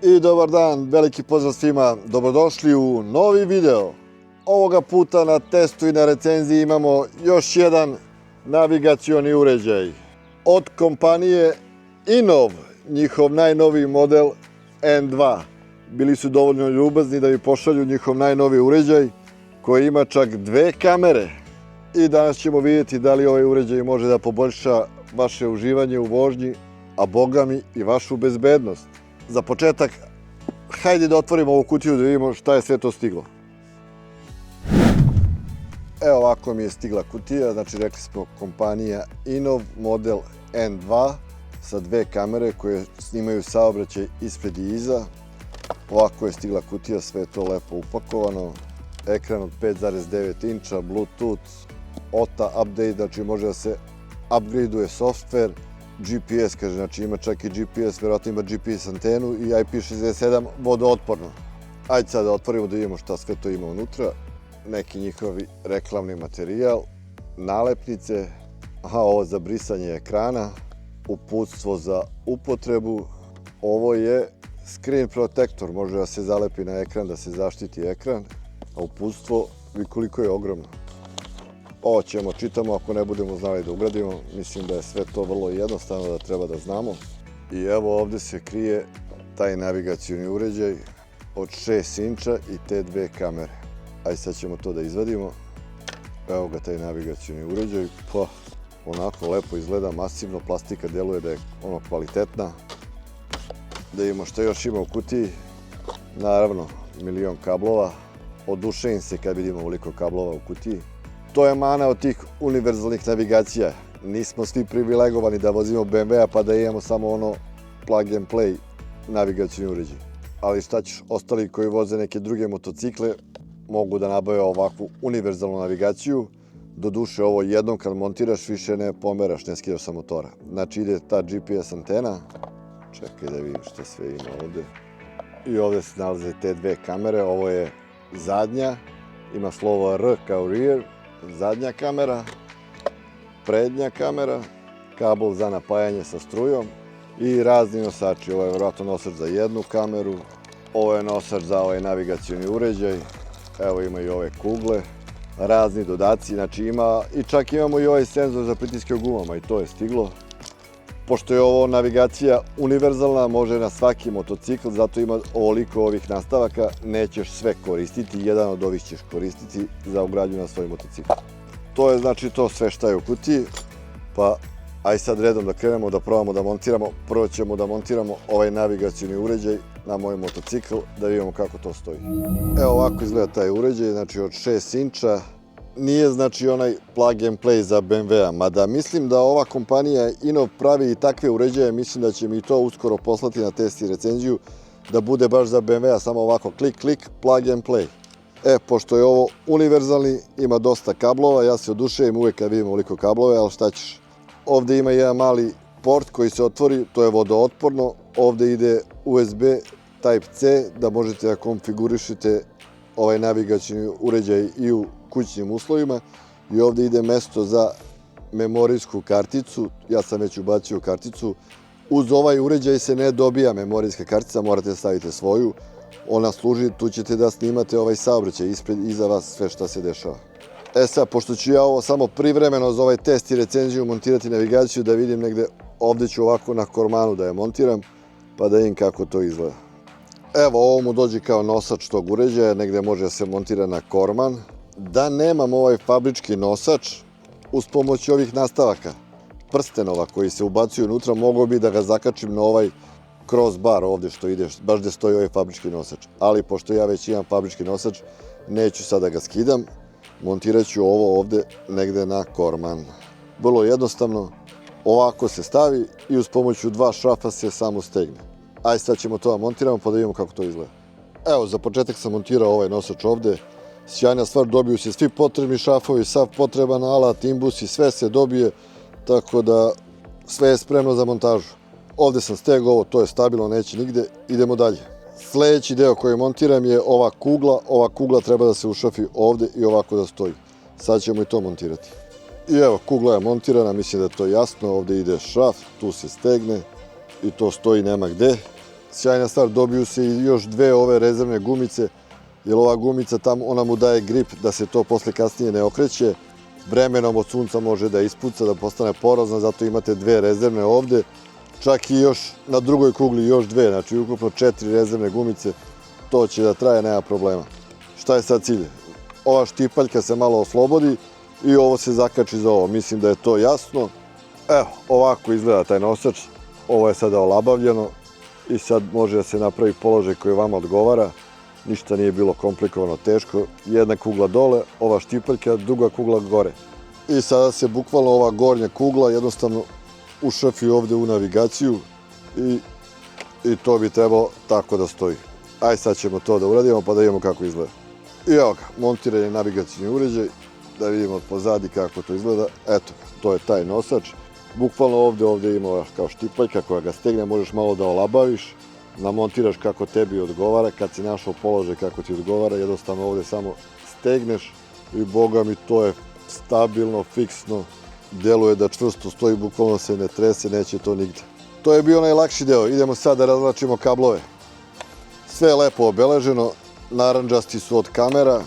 I dobar dan, veliki pozdrav svima, dobrodošli u novi video. Ovoga puta na testu i na recenziji imamo još jedan navigacioni uređaj. Od kompanije Innov, njihov najnoviji model N2. Bili su dovoljno ljubazni da mi pošalju njihov najnoviji uređaj koji ima čak 2 kamere. I danas ćemo vidjeti da li ovaj uređaj može da poboljša vaše uživanje u vožnji, a bogami i vašu bezbednost. Za početak, hajde da otvorimo ovu kutiju da vidimo šta je sve to stiglo. Evo ovako mi je stigla kutija, znači rekli smo kompanija Innov model N2 sa 2 kamere koje snimaju saobraćaj ispred i iza. Ovako je stigla kutija, sve je to lepo upakovano. Ekran od 5,9 inča, Bluetooth, OTA update, znači može da se upgradeuje software. GPS, kaže, znači ima čak i GPS, verovatno ima GPS antenu i IP67 vodootporno. Ajde sad da otvorimo da vidimo šta sve to ima unutra. Neki njihovi reklamni materijal, nalepnice, ovo za brisanje ekrana, uputstvo za upotrebu, ovo je screen protector, može da se zalepi na ekran, da se zaštiti ekran, a uputstvo, vi koliko je ogromno. Ovo ćemo čitamo ako ne budemo znali da ugradimo, mislim da je sve to vrlo jednostavno da treba da znamo. I evo ovde se krije taj navigacioni uređaj od 6 inča i te 2 kamere. Ajde sad ćemo to da izvadimo. Evo ga taj navigacioni uređaj, pa onako lepo izgleda, masivno, plastika deluje da je ono kvalitetna. Da vidimo šta još ima u kutiji, naravno milion kablova, oduševim se kad vidimo ovoliko kablova u kutiji. To je mana od tih univerzalnih navigacija. Nismo svi privilegovani da vozimo BMW-a pa da imamo samo ono plug and play navigacioni uređaj. Ali šta ćeš, ostali koji voze neke druge motocikle mogu da nabave ovakvu univerzalnu navigaciju. Doduše ovo jednom kad montiraš više ne pomeraš, ne skidaš sa motora. Znači ide ta GPS antena. Čekaj da vidim šta sve ima ovde. I ovde se nalaze te 2 kamere. Ovo je zadnja, ima slovo R kao rear. Zadnja kamera, prednja kamera, kabel za napajanje sa strujom i razni nosači. Ovo je vjerojatno nosač za jednu kameru, ovo je nosač za ovaj navigacioni uređaj, evo ima i ove kugle, razni dodaci, znači ima i čak imamo i ovaj senzor za pritiske u gumama i to je stiglo. Pošto je ovo navigacija univerzalna, može na svaki motocikl, zato ima ovoliko ovih nastavaka, nećeš sve koristiti, jedan od ovih ćeš koristiti za ugradnju na svoj motocikl. To je znači to sve šta je u kutiji, pa aj sad redom da krenemo da probamo da montiramo. Prvo ćemo da montiramo ovaj navigacioni uređaj na moj motocikl, da vidimo kako to stoji. Evo ovako izgleda taj uređaj, znači od 6 inča. Nije znači onaj plug and play za BMW-a, mada mislim da ova kompanija Innov pravi i takve uređaje, mislim da će mi to uskoro poslati na test i recenziju, da bude baš za BMW-a, samo ovako klik, klik, plug and play. Pošto je ovo univerzalni, ima dosta kablova, ja se oduševim uvek kad vidim ovoliko kablove, ali šta ćeš. Ovde ima jedan mali port koji se otvori, to je vodootporno, ovde ide USB Type-C, da možete da konfigurišete ovaj navigacioni uređaj i u kućnim uslovima i ovde ide mesto za memorijsku karticu, ja sam već ubacio karticu. Uz ovaj uređaj se ne dobija memorijska kartica, morate da stavite svoju. Ona služi, tu ćete da snimate ovaj saobraćaj ispred i iza vas sve šta se dešava. Sad, pošto ću ja ovo samo privremeno za ovaj test i recenziju montirati navigaciju, da vidim negde, ovde ću ovako na kormanu da je montiram, pa da vidim kako to izgleda. Evo, ovo mu dođe kao nosač tog uređaja, negde može da se montira na korman. Da nemam ovaj fabrički nosač, uz pomoć ovih nastavaka, prstenova koji se ubacuju unutra, mogao bi da ga zakačim na ovaj crossbar ovde što ide, baš gde stoji ovaj fabrički nosač. Ali pošto ja već imam fabrički nosač, neću sad da ga skidam, montirat ću ovo ovde negde na korman. Vrlo jednostavno, ovako se stavi i uz pomoću 2 šrafa se samo stegne. Ajde sad ćemo to da montiramo pa da vidimo kako to izgleda. Evo, za početak sam montirao ovaj nosač ovde. Sjajna stvar, dobiju se svi potrebni šrafovi, sav potreban alat, imbus i sve se dobije, tako da sve je spremno za montažu. Ovde sam stegao ovo, to je stabilno, neće nigde, idemo dalje. Sledeći deo koji montiram je ova kugla treba da se ušrafi ovde i ovako da stoji. Sad ćemo i to montirati. I evo, kugla je montirana, mislim da je to jasno, ovde ide šraf, tu se stegne i to stoji, nema gde. sjajna stvar, dobiju se i još dve ove rezervne gumice, jer ova gumica tamo, ona mu daje grip da se to posle kasnije ne okreće. Vremenom od sunca može da ispuca, da postane porozna, zato imate dve rezervne ovde. Čak i još na drugoj kugli još dve, znači ukupno 4 rezervne gumice, to će da traje, nema problema. Šta je sad cilj? Ova štipaljka se malo oslobodi i ovo se zakači za ovo, mislim da je to jasno. Evo, ovako izgleda taj nosač, ovo je sada olabavljeno i sad može da se napravi položaj koji vama odgovara. Ništa nije bilo komplikovano, teško. Jedna kugla dole, ova štipaljka, druga kugla gore. I sada se bukvalno ova gornja kugla jednostavno ušafi ovde u navigaciju i to bi trebalo tako da stoji. Aj sad ćemo to da uradimo pa da vidimo kako izgleda. I evo ga, montiran je navigacijni uređaj, da vidimo od pozadi kako to izgleda. Eto ga, to je taj nosač. Bukvalno ovde ima kao štipaljka koja ga stegne, možeš malo da olabaviš, namontiraš kako tebi odgovara, kad si našao položaj kako ti odgovara, jednostavno ovde samo stegneš i boga mi to je stabilno, fiksno, deluje da čvrsto stoji, bukvalno se ne trese, neće to nigde. To je bio najlakši deo, idemo sad da razvlačimo kablove. Sve je lepo obeleženo, narandžasti su od kamera,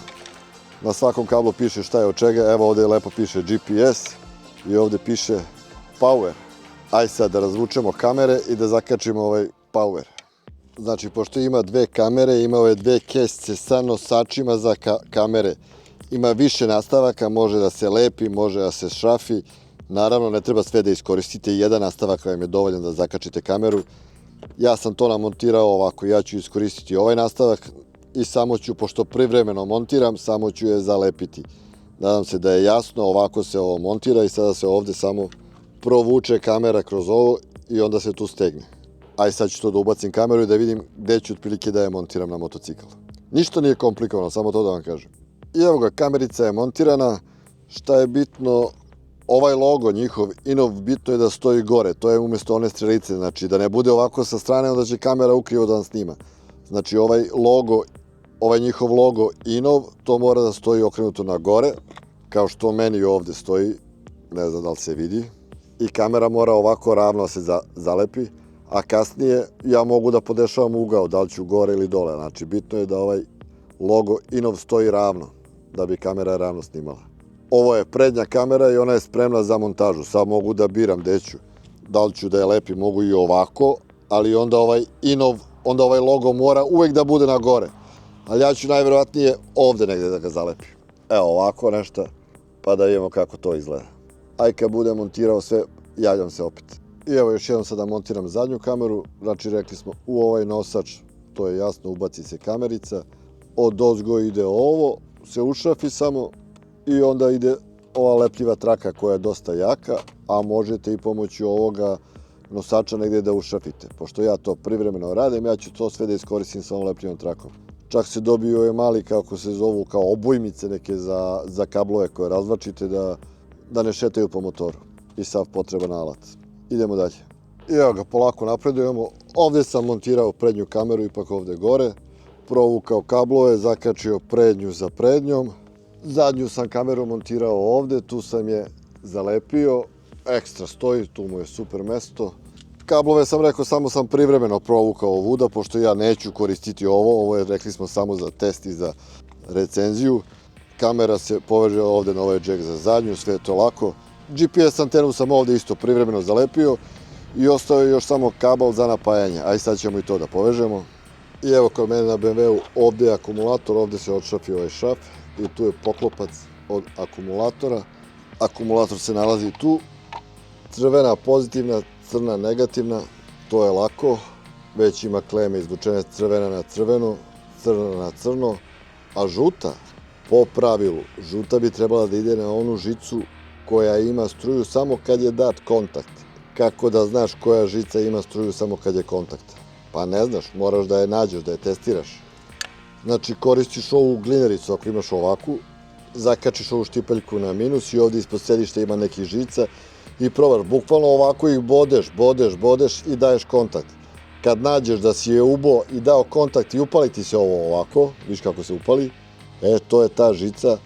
na svakom kablu piše šta je od čega, evo ovde lepo piše GPS i ovde piše Power. Aj sad da razvučemo kamere i da zakačimo ovaj Power. Znači, pošto ima dve kamere, ima ove dve kesice sa nosačima za kamere. Ima više nastavaka, može da se lepi, može da se šrafi. Naravno, ne treba sve da iskoristite, jedan nastavak vam je dovoljan da zakačite kameru. Ja sam to namontirao ovako, ja ću iskoristiti ovaj nastavak i samo ću, pošto privremeno montiram, samo ću je zalepiti. Nadam se da je jasno, ovako se ovo montira i sada se ovde samo provuče kamera kroz ovo i onda se tu stegne. Aj sad ću to da ubacim kameru i da vidim gde ću otprilike da je montiram na motocikl. Ništa nije komplikovano, samo to da vam kažem. I evo ga, kamerica je montirana. Šta je bitno, ovaj logo njihov, Inov, bitno je da stoji gore. To je umesto one strelice, znači da ne bude ovako sa strane, onda će kamera ukrivo da vam snima. Znači ovaj njihov logo Inov, to mora da stoji okrenuto na gore, kao što meni ovde stoji, ne znam da li se vidi. I kamera mora ovako ravno da se zalepi, a kasnije ja mogu da podešavam ugao, da li ću gore ili dole. Znači, bitno je da ovaj logo Inov stoji ravno, da bi kamera ravno snimala. Ovo je prednja kamera i ona je spremna za montažu. Sad mogu da biram gde ću. Da li ću da je lepim, mogu i ovako, ali onda ovaj Inov, onda ovaj logo mora uvek da bude na gore. Ali ja ću najverovatnije ovde negde da ga zalepim. Evo ovako nešto, pa da vidimo kako to izgleda. Aj kad budem montirao sve, javljam se opet. I evo još jednom sada montiram zadnju kameru, znači rekli smo u ovaj nosač, to je jasno, ubaci se kamerica, od ozgo ide ovo, se ušafi samo i onda ide ova lepljiva traka koja je dosta jaka, a možete i pomoću ovoga nosača negde da ušafite. Pošto ja to privremeno radim, ja ću to sve da iskoristim sa ovom lepljivom trakom. Čak se dobiju ove mali, kako se zovu, kao obojmice neke za kablove koje razvlačite da ne šetaju po motoru. I sav potreban alat. Idemo dalje. I evo ga, polako napredujemo. Ovde sam montirao prednju kameru, ipak ovde gore. Provukao kablove, zakačio prednju za prednjom. Zadnju sam kameru montirao ovde, tu sam je zalepio. Ekstra stoji, tu mu je super mesto. Kablove sam rekao, samo sam privremeno provukao ovuda, pošto ja neću koristiti ovo. Ovo je, rekli smo, samo za test i za recenziju. Kamera se poveže ovde na ovaj džek za zadnju, sve je to lako. GPS antenu sam ovde isto privremeno zalepio i ostao je još samo kabel za napajanje. Aj sad ćemo i to da povežemo. I evo kod mene na BMW-u ovde je akumulator, ovde se odšafi ovaj šraf i tu je poklopac od akumulatora. Akumulator se nalazi tu. Crvena pozitivna, crna negativna, to je lako. Već ima kleme izvučene crvena na crveno, crna na crno, a žuta, po pravilu, žuta bi trebala da ide na onu žicu koja ima struju samo kad je dat kontakt. Kako da znaš koja žica ima struju samo kad je kontakt? Pa ne znaš, moraš da je nađeš, da je testiraš. Znači koristiš ovu glinericu ako imaš ovakvu, zakačiš ovu štipaljku na minus i ovde ispod sedišta ima nekih žica i probaš, bukvalno ovako ih bodeš i daješ kontakt. Kad nađeš da si je ubo i dao kontakt i upali ti se ovo ovako, viš kako se upali, to je ta žica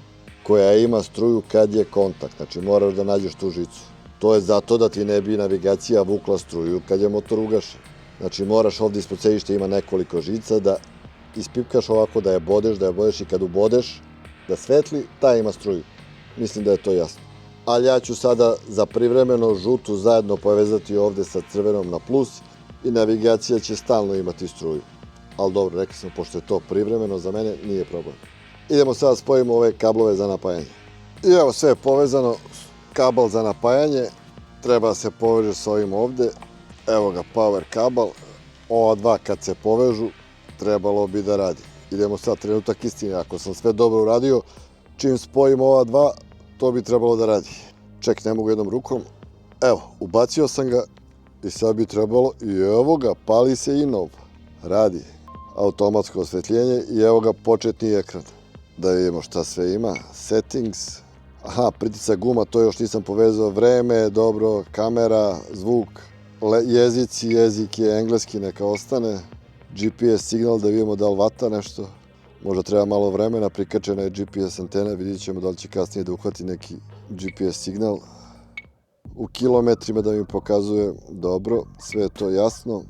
koja ima struju kad je kontakt, znači moraš da nađeš tu žicu. To je zato da ti ne bi navigacija vukla struju kad je motor ugašen. Znači moraš ovdje ispod sedišta ima nekoliko žica da ispipkaš ovako, da je bodeš i kad ubodeš da svetli, ta ima struju. Mislim da je to jasno. Ali ja ću sada za privremeno žutu zajedno povezati ovdje sa crvenom na plus i navigacija će stalno imati struju. Ali dobro, rekli smo, pošto je to privremeno, za mene nije problem. Idemo sada spojimo ove kablove za napajanje. I evo sve je povezano, kabel za napajanje, treba se poveže s ovim ovdje. Evo ga power kabel, ova dva kad se povežu trebalo bi da radi. Idemo sad trenutak istine, ako sam sve dobro uradio, čim spojimo ova dva, to bi trebalo da radi. Ček, ne mogu jednom rukom. Evo, ubacio sam ga i sad bi trebalo, i evo ga, pali se INOV. Radi. Automatsko osvetljenje i evo ga početni ekran. Da vidimo šta sve ima. Settings. Aha, pritisak guma, to još nisam povezao. Vreme, dobro, kamera, zvuk, jezici, jezik je engleski, neka ostane. GPS signal, da vidimo da li vata nešto. Možda treba malo vremena, prikačena je GPS antena, vidjet ćemo da li će kasnije da uhvati neki GPS signal. U kilometrima da mi pokazuje, dobro, sve je to jasno.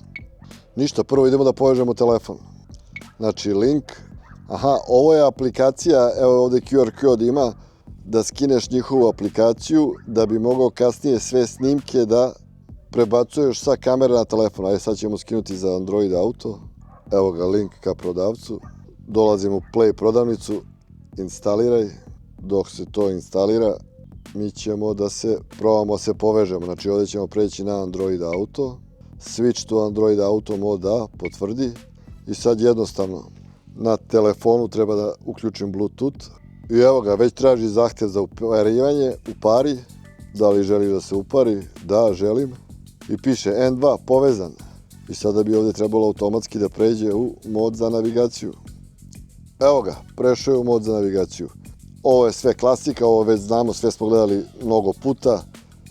Ništa, prvo idemo da povežemo telefon. Znači link, aha, ovo je aplikacija, evo ovdje QR kod ima, da skineš njihovu aplikaciju, da bi mogao kasnije sve snimke da prebacuješ sa kamere na telefon. Ajde, sad ćemo skinuti za Android Auto. Evo ga link ka prodavcu. Dolazimo u Play prodavnicu, instaliraj. Dok se to instalira, mi ćemo da se probamo se povežemo. Znači ovdje ćemo preći na Android Auto. Switch to Android Auto mode A, potvrdi. I sad jednostavno na telefonu treba da uključim Bluetooth. I evo ga, već traži zahtjev za uparivanje, upari. Da li želi da se upari? Da, želim. I piše N2 povezan. I sada bi ovdje trebalo automatski da pređe u mod za navigaciju. Evo ga, prešao je u mod za navigaciju. Ovo je sve klasika, ovo već znamo, sve smo gledali mnogo puta.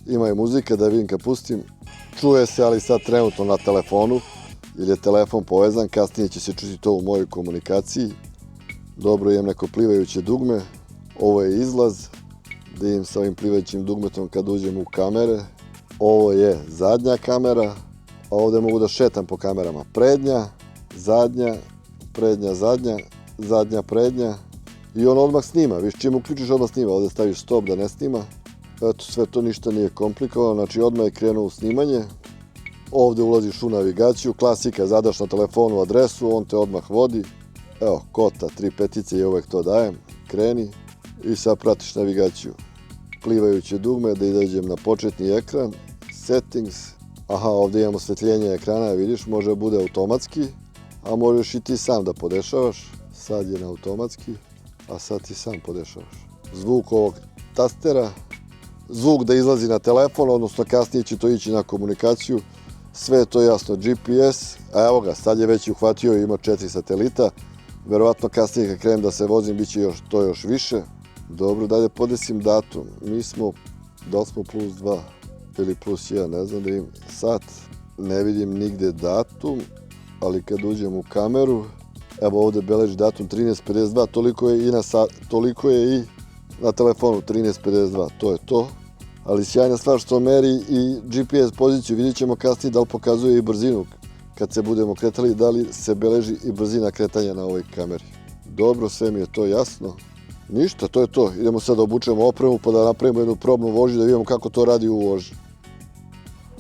Ima i muzika, da vidim kad pustim. Čuje se, ali sad trenutno na telefonu, jer je telefon povezan, kasnije će se čuti to u mojoj komunikaciji. Dobro, imam neko plivajuće dugme. Ovo je izlaz, da idem sa ovim plivajućim dugmetom kad uđem u kamere. Ovo je zadnja kamera, a ovdje mogu da šetam po kamerama. Prednja, zadnja, prednja, zadnja, zadnja, prednja. I on odmah snima, viš čim uključiš odmah snima, ovdje staviš stop da ne snima. Eto, sve to ništa nije komplikovano, znači odmah je krenuo u snimanje. Ovdje ulaziš u navigaciju, klasika, zadaš na telefonu adresu, on te odmah vodi. Evo, kota, 3 petice i uvek to dajem, kreni i sad pratiš navigaciju. Plivajuće dugme da izađem na početni ekran, settings, aha, ovdje imamo osvetljenje ekrana, vidiš, može da bude automatski, a možeš i ti sam da podešavaš, sad je na automatski, a sad ti sam podešavaš. Zvuk ovog tastera, zvuk da izlazi na telefon, odnosno kasnije će to ići na komunikaciju, sve je to jasno, GPS, a evo ga, sad je već uhvatio i ima 4 satelita, verovatno kasnije kad krenem da se vozim, bit će to još više. Dobro, dalje podesim datum, mi smo, da li smo +2 ili +1, ne znam da im sat, ne vidim nigde datum, ali kad uđem u kameru, evo ovdje beleži datum 13:52, toliko je i na telefonu 13:52, to je to. Ali sjajna stvar što meri i GPS poziciju, vidjet ćemo kasnije da li pokazuje i brzinu kad se budemo kretali, da li se beleži i brzina kretanja na ovoj kameri. Dobro, sve mi je to jasno. Ništa, to je to. Idemo sad da obučemo opremu pa da napravimo jednu probnu vožnju da vidimo kako to radi u vožnji.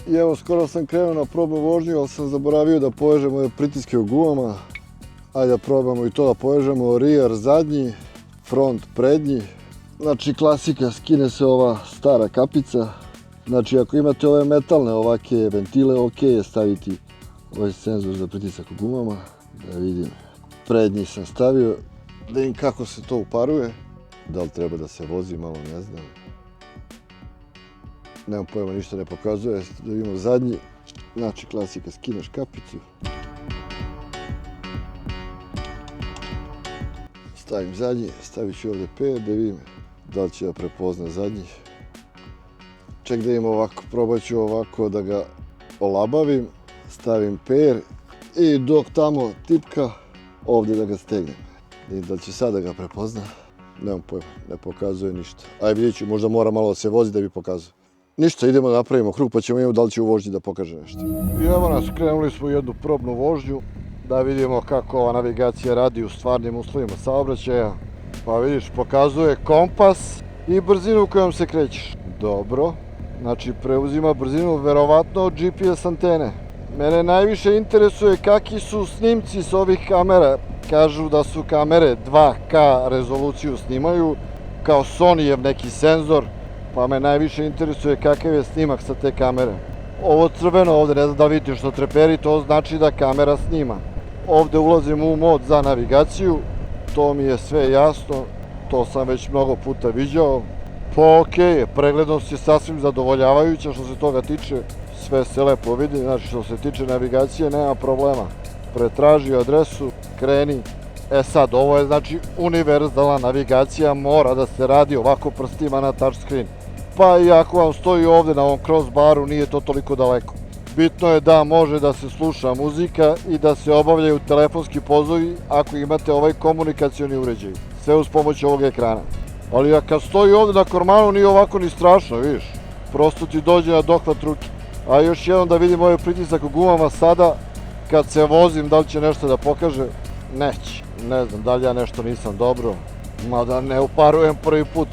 I evo, skoro sam krenuo na probnu vožnju, ali sam zaboravio da povežemo ove pritiske u gumama. Ajde da probamo i to da povežemo. Rear zadnji, front prednji. Znači klasika, skine se ova stara kapica. Znači ako imate ove metalne ovake ventile, ok je staviti ovaj senzor za pritisak u gumama. Da vidim, prednji sam stavio, da vidim kako se to uparuje. Da li treba da se vozi malo, ne znam. Nemam pojma, ništa ne pokazuje, da vidimo zadnji. Znači klasika, skineš kapicu. Stavim zadnji, stavit ću ovdje 5 da vidim da li će da prepozna zadnji. Ček da imam ovako, probat ću ovako da ga olabavim, stavim per i dok tamo tipka ovdje da ga stegnem. I da li će sad da ga prepozna, nemam pojma, ne pokazuje ništa. Ajde vidjet ću, možda mora malo da se vozi da bi pokazao. Ništa, idemo da napravimo krug pa ćemo vidjeti da li će u vožnji da pokaže nešto. I evo nas, krenuli smo u jednu probnu vožnju da vidimo kako ova navigacija radi u stvarnim uslovima saobraćaja. Pa vidiš, pokazuje kompas i brzinu kojom se krećeš. Dobro, znači preuzima brzinu verovatno od GPS antene. Mene najviše interesuje kakvi su snimci s ovih kamera. Kažu da su kamere 2K rezoluciju snimaju, kao Sonyjev neki senzor, pa me najviše interesuje kakav je snimak sa te kamere. Ovo crveno ovde, ne znam da vidite što treperi, to znači da kamera snima. Ovde ulazim u mod za navigaciju, to mi je sve jasno, to sam već mnogo puta viđao. Pa okej, preglednost je sasvim zadovoljavajuća što se toga tiče, sve se lepo vidi, znači što se tiče navigacije nema problema. Pretraži adresu, kreni. E sad, ovo je znači univerzalna navigacija, mora da se radi ovako prstima na touchscreen. Pa i ako vam stoji ovde na ovom crossbaru, nije to toliko daleko. Bitno je da može da se sluša muzika i da se obavljaju telefonski pozivi ako imate ovaj komunikacioni uređaj. Sve uz pomoć ovog ekrana. Ali kad stoji ovde na kormanu nije ovako ni strašno, vidiš. Prosto ti dođe na dohvat ruke. A još jednom da vidim ovaj pritisak u gumama sada, kad se vozim, da li će nešto da pokaže? Neće. Ne znam, da li ja nešto nisam dobro. Mada ne uparujem prvi put.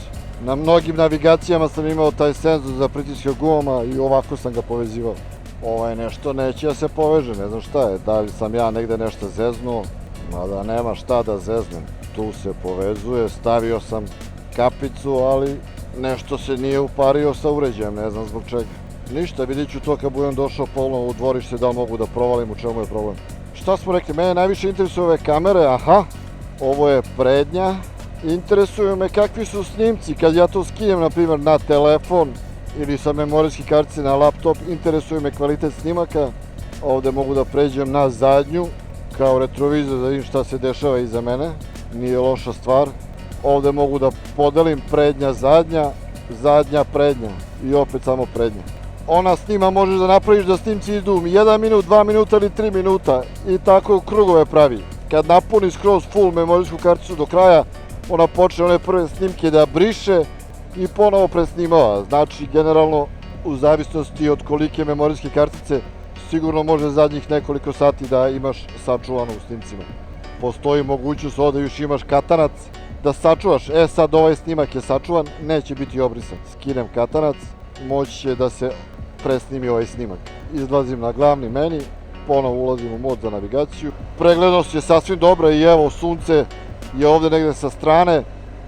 Na mnogim navigacijama sam imao taj senzor za pritiske u gumama i ovako sam ga povezivao. Ovo je nešto neće da se poveže, ne znam šta je. Da li sam ja negde nešto zeznuo? Mada nema šta da zeznem. Tu se povezuje, stavio sam kapicu, ali nešto se nije upario sa uređajem, ne znam zbog čega. Ništa, vidit ću to kad budem došao polno u dvorište, da li mogu da provalim, u čemu je problem. Šta smo rekli, mene najviše interesuju ove kamere, aha, ovo je prednja. Interesuju me kakvi su snimci, kad ja to skinem, na primjer, na telefon ili sa memorijske kartice na laptop, interesuje me kvalitet snimaka. Ovde mogu da pređem na zadnju, kao retrovizor, da vidim šta se dešava iza mene, nije loša stvar. Ovde mogu da podelim prednja, zadnja, zadnja, prednja i opet samo prednja. Ona snima, možeš da napraviš da snimci idu 1 minut, 2 minuta ili 3 minuta i tako krugove pravi. Kad napuni skroz full memorijsku karticu do kraja, ona počne one prve snimke da briše i ponovo presnimava. Znači, generalno, u zavisnosti od kolike memorijske kartice, sigurno može zadnjih nekoliko sati da imaš sačuvano u snimcima. Postoji mogućnost ovde još imaš katanac da sačuvaš. E sad ovaj snimak je sačuvan, neće biti obrisan. Skinem katanac, moći će da se presnimi ovaj snimak. Izlazim na glavni meni, ponovo ulazim u mod za navigaciju. Preglednost je sasvim dobra i evo sunce je ovde negde sa strane.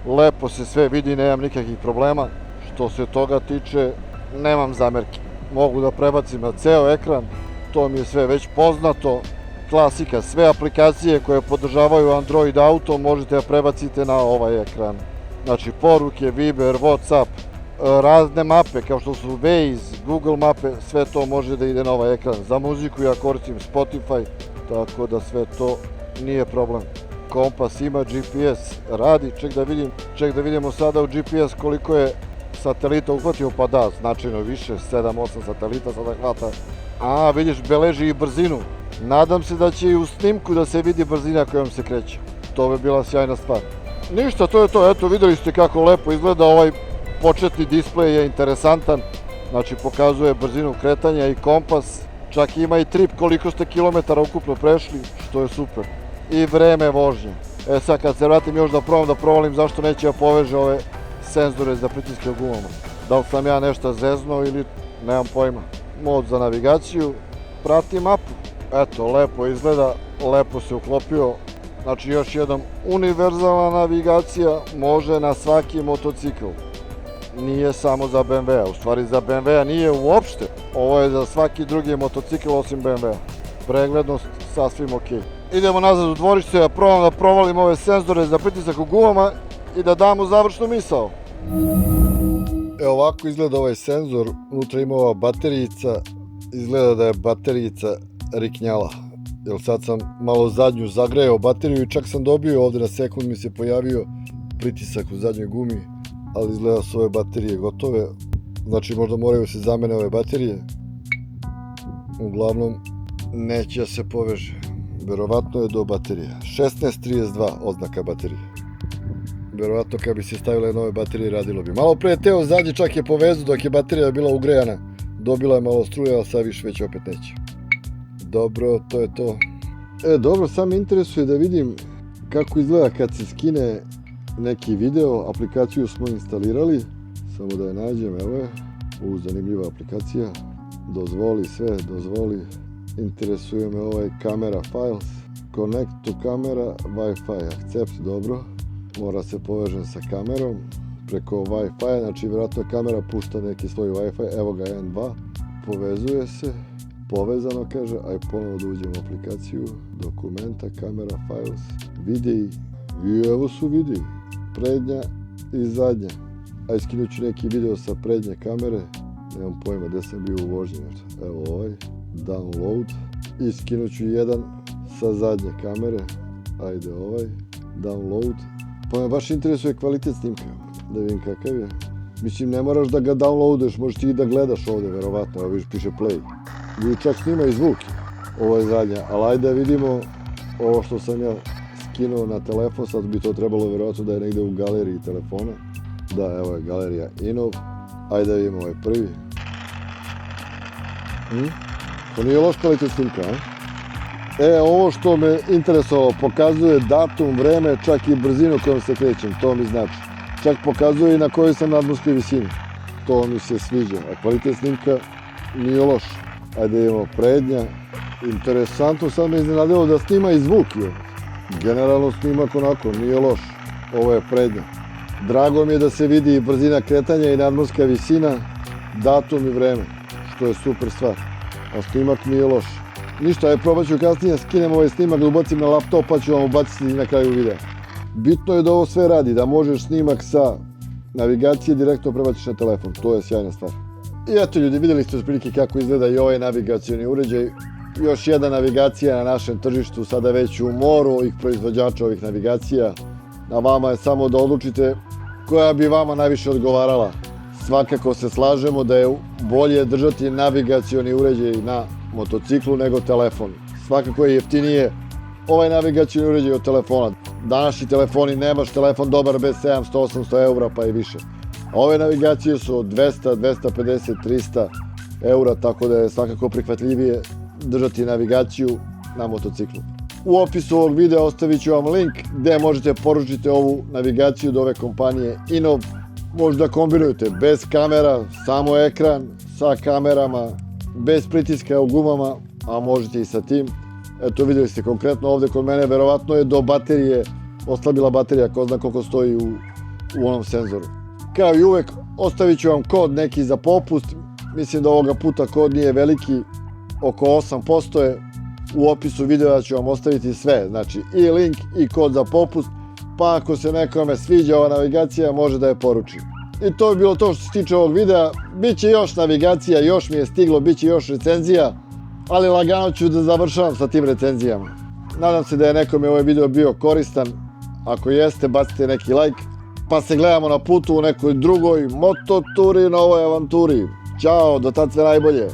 Lepo se sve vidi, nemam nikakvih problema. Što se toga tiče, nemam zamerke. Mogu da prebacim na ceo ekran, to mi je sve već poznato. Klasika, sve aplikacije koje podržavaju Android Auto možete da prebacite na ovaj ekran. Znači poruke, Viber, Whatsapp, razne mape kao što su Waze, Google mape, sve to može da ide na ovaj ekran. Za muziku ja koristim Spotify, tako da sve to nije problem. Kompas ima, GPS radi, ček da vidimo sada u GPS koliko je satelita uhvatio, pa da, značajno više, 7-8 satelita sada hvata. A, vidiš, beleži i brzinu. Nadam se da će i u snimku da se vidi brzina kojom se kreće. To bi bila sjajna stvar. Ništa, to je to, eto, videli ste kako lepo izgleda ovaj početni displej je interesantan. Znači, pokazuje brzinu kretanja i kompas. Čak ima i trip koliko ste kilometara ukupno prešli, što je super. I vreme vožnje. E sad, kad se vratim još da probam da provalim zašto neće da poveže ove senzore za pritiske u gumama. Da li sam ja nešto zeznuo ili nemam pojma. Mod za navigaciju, prati mapu. Eto, lepo izgleda, lepo se uklopio. Znači, još jednom, univerzalna navigacija može na svaki motocikl. Nije samo za BMW-a, u stvari za BMW-a nije uopšte. Ovo je za svaki drugi motocikl osim BMW-a. Preglednost sasvim ok. Idemo nazad u dvorište, ja probam da provalim ove senzore za pritisak u gumama i da damo završnu misao. Evo ovako izgleda ovaj senzor, unutra ima ova baterijica, izgleda da je baterijica riknjala. Jer sad sam malo zadnju zagrejao bateriju i čak sam dobio ovde na sekund mi se pojavio pritisak u zadnjoj gumi, ali izgleda su ove baterije gotove, znači možda moraju se zamene ove baterije. Uglavnom neće da se poveže, verovatno je do baterije. 1632 oznaka baterije. verovatno kad bi se stavile nove baterije radilo bi. Malo pre teo zadnji čak je povezu dok je baterija bila ugrejana. Dobila je malo struje, ali sad više već opet neće. Dobro, to je to. Dobro, sad me interesuje da vidim kako izgleda kad se skine neki video. Aplikaciju smo instalirali, samo da je nađem, evo je. Zanimljiva aplikacija. Dozvoli sve, dozvoli. Interesuje me ovaj camera files. Connect to camera, Wi-Fi, accept, dobro. Mora se povežem sa kamerom preko Wi-Fi, znači vjerojatno kamera pušta neki svoj Wi-Fi, evo ga N2. Povezuje se, povezano kaže, aj ponovo da uđem u aplikaciju, dokumenta, kamera, files, videi, i evo su videi, prednja i zadnja. Aj skinut ću neki video sa prednje kamere, nemam pojma gde sam bio u vožnji, evo ovaj, download, i skinut ću jedan sa zadnje kamere, ajde ovaj, download, pa me baš interesuje kvalitet snimka, da vidim kakav je. Mislim, ne moraš da ga downloaduješ, možeš ti i da gledaš ovde, verovatno, evo vidiš, piše play. Ili čak snima i zvuk, ovo je zadnja, ali ajde da vidimo ovo što sam ja skinuo na telefon, sad bi to trebalo verovatno da je negde u galeriji telefona. Da, evo je galerija Inov, ajde da vidimo ovaj prvi. To nije loš kvalitet snimka, a? Ovo što me interesovalo, pokazuje datum, vreme, čak i brzinu kojom se krećem, to mi znači. Čak pokazuje i na kojoj sam nadmorskoj visini. To mi se sviđa, a kvalitet snimka nije loš. Ajde imamo prednja. Interesantno, sad me iznenadilo da snima i zvuk. Generalno snimak onako, nije loš. Ovo je prednja. Drago mi je da se vidi i brzina kretanja i nadmorska visina, datum i vreme, što je super stvar. A snimak nije loš. Ništa, probat ću kasnije, skinem ovaj snimak, da ubacim na laptop, pa ću vam ubaciti na kraju videa. Bitno je da ovo sve radi, da možeš snimak sa navigacije direktno prebaciš na telefon, to je sjajna stvar. I eto ljudi, vidjeli ste otprilike kako izgleda i ovaj navigacioni uređaj. Još jedna navigacija na našem tržištu, sada već u moru ovih proizvođača ovih navigacija. Na vama je samo da odlučite koja bi vama najviše odgovarala. Svakako se slažemo da je bolje držati navigacioni uređaj na motociklu nego telefon. Svakako je jeftinije ovaj navigacioni uređaj od telefona. Današnji telefoni, nemaš telefon dobar bez 700-800 eura pa i više. A ove navigacije su od 200, 250, 300 eura, tako da je svakako prihvatljivije držati navigaciju na motociklu. U opisu ovog videa ostavit ću vam link gde možete poručiti ovu navigaciju od ove kompanije Inov. Možda kombinujete bez kamera, samo ekran sa kamerama, bez pritiska u gumama, a možete i sa tim. Eto, vidjeli ste konkretno ovde kod mene, verovatno je do baterije, oslabila baterija, ko zna koliko stoji u onom senzoru. Kao i uvek, ostavit ću vam kod neki za popust, mislim da ovoga puta kod nije veliki, oko 8% je. U opisu videa ću vam ostaviti sve, znači i link i kod za popust, pa ako se nekome sviđa ova navigacija, može da je poruči. I to bi bilo to što se tiče ovog videa. Biće još navigacija, još mi je stiglo, biće još recenzija, ali lagano ću da završavam sa tim recenzijama. Nadam se da je nekome ovaj video bio koristan. Ako jeste, bacite neki like, pa se gledamo na putu u nekoj drugoj mototuri, novoj avanturi. Ćao, do tad sve najbolje.